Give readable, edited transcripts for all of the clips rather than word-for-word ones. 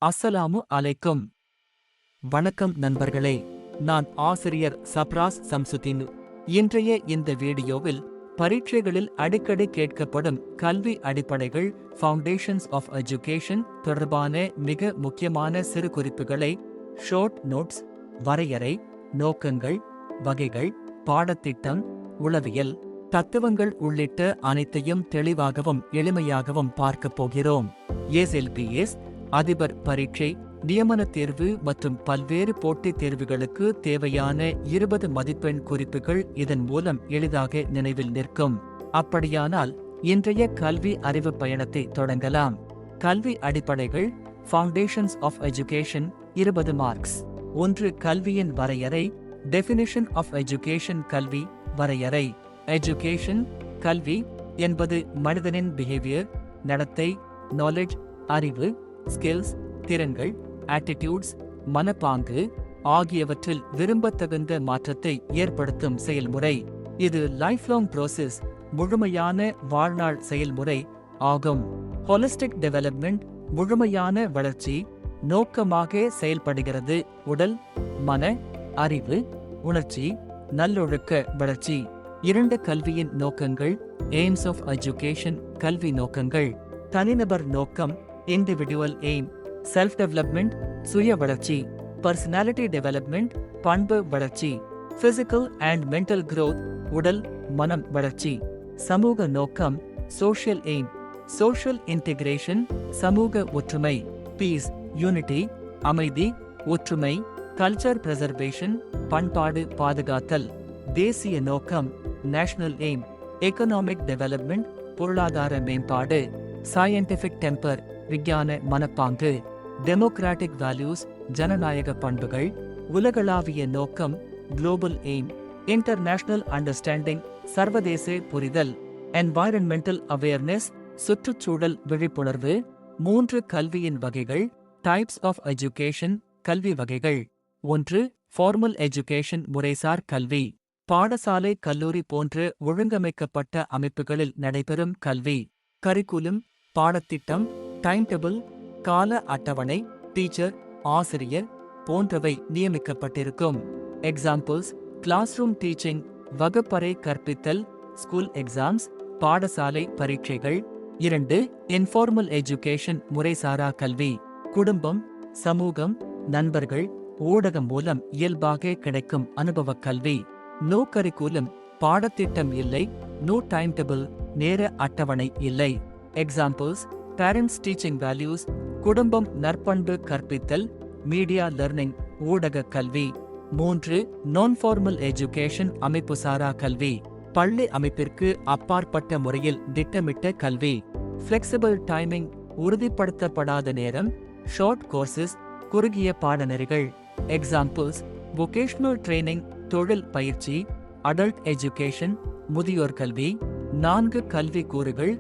அஸ்ஸலாமு அலைக்கும். வணக்கம் நண்பர்களே, நான் ஆசிரியர் சப்ராஸ் சம்சுதீன். இன்றைய இந்த வீடியோவில் பரீட்சைகளில் அடிக்கடி கேட்கப்படும் கல்வி அடிப்படைகள் ஃபவுண்டேஷன்ஸ் ஆஃப் எஜுகேஷன் தொடர்பான மிக முக்கியமான சிறு குறிப்புகளை, ஷார்ட் நோட்ஸ், வரையறை, நோக்கங்கள், வகைகள், பாடத்திட்டம், உளவியல், தத்துவங்கள் உள்ளிட்ட அனைத்தையும் தெளிவாகவும் எளிமையாகவும் பார்க்கப் போகிறோம். எஸ்எல்பிஎஸ், அதிபர் பரீட்சை, நியமன தேர்வு மற்றும் பல்வேறு போட்டித் தேர்வுகளுக்கு தேவையான 20 மதிப்பெண் குறிப்புகள் இதன் மூலம் எளிதாக நினைவில் நிற்கும். அப்படியானால் இன்றைய கல்வி அறிவு பயணத்தை தொடங்கலாம். கல்வி அடிப்படைகள் ஃபவுண்டேஷன்ஸ் ஆஃப் எஜுகேஷன் 20 மார்க்ஸ். 1. கல்வியின் வரையறை. Definition of education. கல்வி வரையறை. எஜுகேஷன் கல்வி என்பது மனிதனின் பிஹேவியர், நடத்தை, நாலேஜ், அறிவு, ஸ்கில்ஸ், திறன்கள், ஆட்டிடியூட்ஸ், மனப்பாங்கு ஆகியவற்றில் விரும்பத்தகுந்த மாற்றத்தை ஏற்படுத்தும் செயல்முறை. இது லைஃப் லாங் ப்ரோசஸ், முழுமையான வாழ்நாள் செயல்முறை ஆகும். ஹோலிஸ்டிக் டெவலப்மெண்ட், முழுமையான வளர்ச்சி நோக்கமாக செயல்படுகிறது. உடல், மன, அறிவு, உணர்ச்சி, நல்லொழுக்க வளர்ச்சி. 2. கல்வியின் நோக்கங்கள். Aims of education. கல்வி நோக்கங்கள். தனிநபர் நோக்கம். Individual aim. செல்ஃப் டெவலப்மெண்ட், சுய வளர்ச்சி. பர்சனாலிட்டி டெவலப்மெண்ட், பண்பு வளர்ச்சி. பிசிக்கல் அண்ட் மென்டல் growth, உடல், மனம் வளர்ச்சி. சமூக நோக்கம். Social aim. சோஷியல் இன்டிகிரேஷன், சமூக ஒற்றுமை. பீஸ், யூனிட்டி, அமைதி, ஒற்றுமை. கல்ச்சர் பிரசர்வேஷன், பண்பாடு பாதுகாத்தல். தேசிய நோக்கம். National aim. எக்கனாமிக் டெவலப்மெண்ட், பொருளாதார மேம்பாடு. சயின்டிபிக் டெம்பர், விஞ்ஞான மனப்பாங்கு. டெமோக்ராட்டிக் வேல்யூஸ், ஜனநாயக பண்புகள். உலகளாவிய நோக்கம். Global aim. இன்டர்நேஷனல் அண்டர்ஸ்டாண்டிங், சர்வதேச புரிதல். என்வாயரன்மெண்டல் அவேர்னஸ், சுற்றுச்சூழல் விழிப்புணர்வு. 3. கல்வியின் வகைகள். Types of education. கல்வி வகைகள். 1. Formal education. முறைசார் கல்வி. பாடசாலை, கல்லூரி போன்ற ஒழுங்கமைக்கப்பட்ட அமைப்புகளில் நடைபெறும் கல்வி. கரிக்குலம், பாடத்திட்டம், டைம் டேபிள், கால அட்டவணை, டீச்சர், ஆசிரியர் போன்றவை நியமிக்கப்பட்டிருக்கும். எக்ஸாம்பிள்ஸ்: கிளாஸ் ரூம் டீச்சிங், வகுப்பறை கற்பித்தல். ஸ்கூல் எக்ஸாம்ஸ், பாடசாலை பரீட்சைகள். 2. Informal education. முறைசாரா கல்வி. குடும்பம், சமூகம், நண்பர்கள், ஊடகம் மூலம் இயல்பாக கிடைக்கும் அனுபவக் கல்வி. நோ கரிக்குலம், பாடத்திட்டம் இல்லை. நோ டைம் டேபிள், நேர அட்டவணை இல்லை. எக்ஸாம்பிள்ஸ்: பேரண்ட்ஸ் டீச்சிங் வேல்யூஸ், குடும்பம் நற்பண்பு கற்பித்தல். மீடியா லர்னிங், ஊடக கல்வி. 3. நான் ஃபார்மல் எஜுகேஷன். அமைப்புசாரா கல்வி. பள்ளி அமைப்பிற்கு அப்பாற்பட்ட முறையில் திட்டமிட்ட கல்வி. ஃபிளெக்சிபிள் டைமிங், உறுதிப்படுத்தப்படாத நேரம். ஷார்ட் கோர்சஸ், குறுகிய பாடநெறிகள். எக்ஸாம்பிள்ஸ்: வொகேஷனல் ட்ரைனிங், தொழில் பயிற்சி. அடல்ட் எஜுகேஷன், முதியோர் கல்வி. 4. கல்வி கூறுகள்.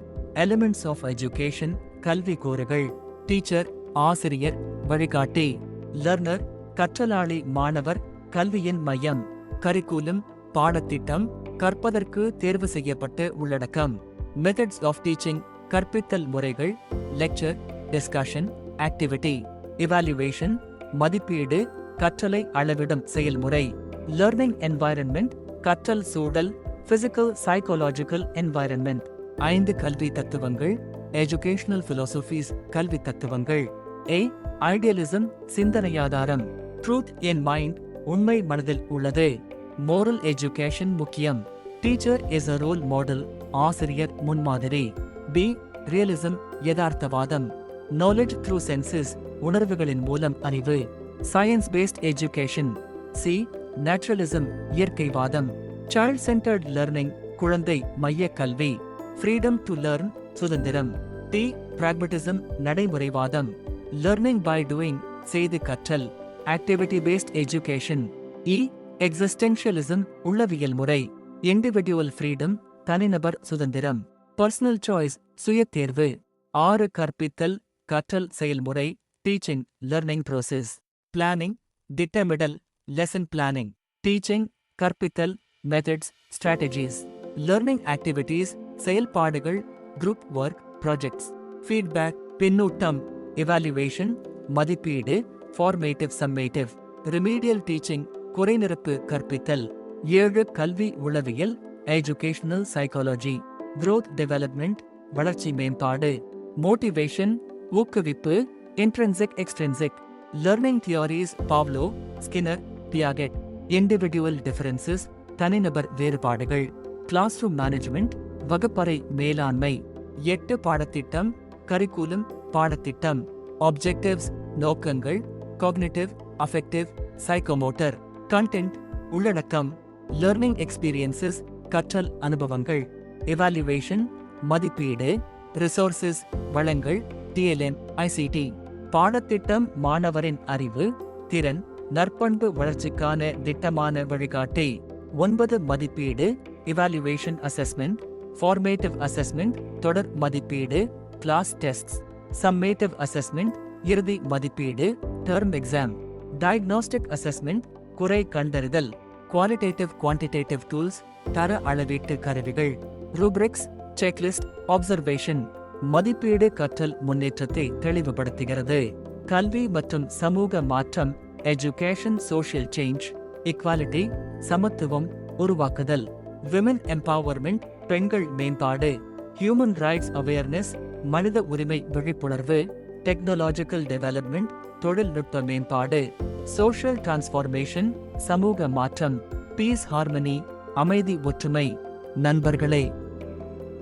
Elements of education. கல்வி கூறுகள். டீச்சர், ஆசிரியர், வழிகாட்டி. லர்னர், கற்றலாளி, மாணவர், கல்வியின் மையம். கரிக்குலம், பாடத்திட்டம், கற்பதற்கு தேர்வு செய்யப்பட்ட உள்ளடக்கம். மெத்தட்ஸ் ஆஃப் டீச்சிங், கற்பித்தல் முறைகள். Lecture, discussion, activity. இவாலுவேஷன், மதிப்பீடு, கற்றலை அளவிடும் செயல்முறை. லர்னிங் என்வாயரன்மெண்ட், கற்றல் சூழல். Physical psychological environment. 5. கல்வி தத்துவங்கள். எஜுகேஷனல் பிலாசபிஸ், கல்வி தத்துவங்கள். A. ஐடியலிசம், சிந்தனையாதாரம். ட்ரூத் இன் மைண்ட், உண்மை மனதில் உள்ளது. மோரல் எஜுகேஷன் முக்கியம். Teacher is a role model, ஆசிரியர் முன்மாதிரி. B. ரியலிசம், யதார்த்தவாதம். நாலேஜ் த்ரூ சென்சஸ், உணர்வுகளின் மூலம் அறிவு. Science based education. C. Naturalism, இயற்கைவாதம். சைல்ட் சென்டர்ட் லர்னிங், குழந்தை மைய கல்வி. ஃப்ரீடம் டு லர்ன், சுதந்திரம். T. பிராக்மட்டிசம், நடைமுறைவாதம். லர்னிங் பை டூயிங், செய்து கற்றல். Activity based education. E. Existentialism, உள்ளவியல் முறை. இண்டிவிடுவல் ஃப்ரீடம், தனிநபர் சுதந்திரம். பர்சனல் சாய்ஸ், சுய தேர்வு. 6. கற்பித்தல், கற்றல் செயல்முறை. Teaching, learning process. பிளானிங், திட்டமிடல், லெசன் பிளானிங். டீச்சிங், கற்பித்தல், மெத்தட்ஸ், ஸ்ட்ராட்டஜிஸ். லர்னிங் ஆக்டிவிட்டீஸ், செயல்பாடுகள். Group work, projects. ஃபீட்பேக், பின்னூட்டம். எவாலுவேஷன், மதிப்பீடு, ஃபார்மேட்டிவ் சம்மேட்டிவ், ரிமீடியல் டீச்சிங், குறைநிரப்பு கற்பித்தல். 7 கல்வி உளவியல், எஜுகேஷனல் சைக்காலஜி, growth டெவலப்மெண்ட், வளர்ச்சி மேம்பாடு. மோட்டிவேஷன், ஊக்குவிப்பு, intrinsic extrinsic. Learning theories, Pavlov, Skinner, Piaget. Individual differences, தனிநபர் வேறுபாடுகள். கிளாஸ் ரூம் மேனேஜ்மெண்ட், வகுப்பறை மேலாண்மை. 8 பாடத்திட்டம், கரிக்குலம், பாடத்திட்டம். ஆப்ஜெக்டிவ்ஸ், நோக்கங்கள். Cognitive, affective, psychomotor. கண்டென்ட், உள்ளடக்கம். லர்னிங் எக்ஸ்பீரியன்சஸ், கற்றல் அனுபவங்கள். எவாலுவேஷன், மதிப்பீடு. ரிசோர்சஸ், வளங்கள். DLM, ICT. பாடத்திட்டம் மாணவரின் அறிவு, திறன், நற்பண்பு வளர்ச்சிக்கான திட்டமான வழிகாட்டி. 9 மதிப்பீடு, இவாலுவேஷன் அசஸ்மெண்ட், ஃபார்மேட்டிவ் அசஸ்மெண்ட், தொடர் மதிப்பீடு, கிளாஸ் டெஸ்ட்ஸ். சம்மேட்டிவ் அசஸ்மெண்ட், இறுதி மதிப்பீடு, டெர்ம் எக்ஸாம். டயக்னோஸ்டிக் அசஸ்மெண்ட், குறை கண்டறிதல். குவாலிட்டேட்டிவ் குவான்டிடேட்டிவ் டூல்ஸ், தர அளவீட்டு கருவிகள். Rubrics, checklist, observation. மதிப்பீடு கற்றல் முன்னேற்றத்தை தெளிவுபடுத்துகிறது. கல்வி மற்றும் சமூக மாற்றம், எஜுகேஷன் சோஷியல் சேஞ்ச். இக்வாலிட்டி, சமத்துவம், உருவாக்குதல். விமன் எம்பவர்மெண்ட், பெண்கள் மேம்பாடு. ஹியூமன் ரைட்ஸ் அவேர்னஸ், மனித உரிமை விழிப்புணர்வு. டெக்னாலஜிக்கல் டெவலப்மெண்ட், தொழில்நுட்ப மேம்பாடு. சோஷியல் டிரான்ஸ்ஃபார்மேஷன், சமூக மாற்றம். பீஸ் ஹார்மனி, அமைதி ஒற்றுமை. நண்பர்களே,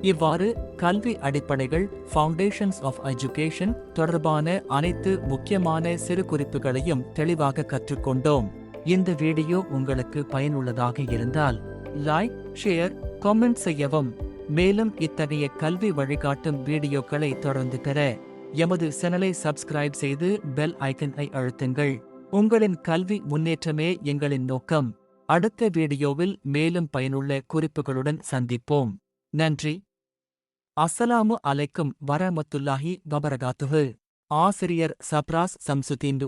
இவ்வாறு கல்வி அடிப்படைகள், ஃபவுண்டேஷன்ஸ் ஆஃப் எஜுகேஷன் தொடர்பான அனைத்து முக்கியமான சிறு குறிப்புகளையும் தெளிவாக கற்றுக்கொண்டோம். இந்த வீடியோ உங்களுக்கு பயனுள்ளதாக இருந்தால் லைக், ஷேர், காமெண்ட் செய்யவும். மேலும் இத்தகைய கல்வி வழிகாட்டும் வீடியோக்களை தொடர்ந்து பெற எமது சேனலை சப்ஸ்கிரைப் செய்து பெல் ஐக்கனை அழுத்துங்கள். உங்களின் கல்வி முன்னேற்றமே எங்களின் நோக்கம். அடுத்த வீடியோவில் மேலும் பயனுள்ள குறிப்புகளுடன் சந்திப்போம். நன்றி. அஸ்ஸலாமு அலைக்கும் வரமத்துல்லாஹி வபரகாத்துஹு. ஆசிரியர் சப்ராஸ் சம்சுதீன்.